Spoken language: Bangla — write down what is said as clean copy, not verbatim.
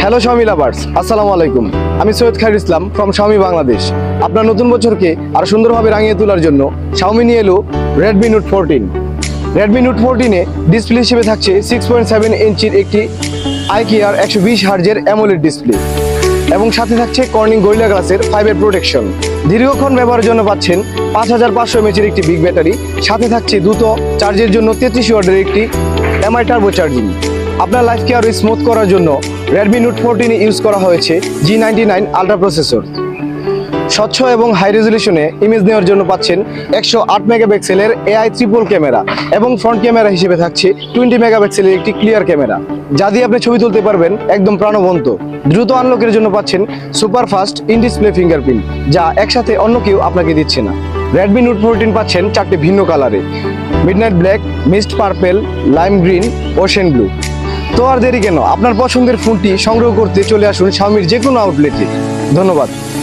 হ্যালো Xiaomi লাভার্স, আসসালামু আলাইকুম। আমি সৈয়দ খায়রুল ইসলাম ফ্রম Xiaomi বাংলাদেশ। আপনার নতুন বছরকে আরো সুন্দরভাবে রাঙিয়ে তোলার জন্য Xiaomi নিয়ে এলো Redmi Note 14। Redmi Note 14-এ display হিসেবে থাকছে 6.7 ইঞ্চির একটি IKER 120 হার্জের অ্যামোলেড ডিসপ্লে এবং সাথে থাকছে কর্নিং গরিলা গ্লাসের ফাইবার প্রোটেকশন। দীর্ঘক্ষণ ব্যবহারের জন্য পাচ্ছেন 5500 mAh একটি বিগ ব্যাটারি, সাথে থাকছে দ্রুত চার্জের জন্য 33 ওয়াটের একটি MI টার্বো চার্জিং। আপনার লাইফকে আরো স্মুথ করার জন্য Redmi Note 14-এ ইউজ করা হয়েছে G99 আলট্রা প্রসেসর। স্বচ্ছ এবং হাই রেজলিউশনে ইমেজ নেওয়ার জন্য পাচ্ছেন 108 মেগাপিক্সেলের AI ট্রিপল ক্যামেরা এবং ফ্রন্ট ক্যামেরা হিসেবে থাকছে 20 মেগাপিক্সেলের একটি ক্লিয়ার ক্যামেরা, যা দিয়ে আপনি ছবি তুলতে পারবেন একদম প্রাণবন্ত। দ্রুত আনলকের জন্য পাচ্ছেন super fast in display fingerprint, যা একসাথে অন্য কেউ আপনাকে দিচ্ছে না। Redmi Note 14 পাচ্ছেন 4টি ভিন্ন কালারে: midnight black, mist purple, lime green, ocean blue. তো আর দেরি কেন, আপনার পছন্দের ফোনটি সংগ্রহ করতে চলে আসুন Xiaomiর যে কোনো আউটলেটে। ধন্যবাদ।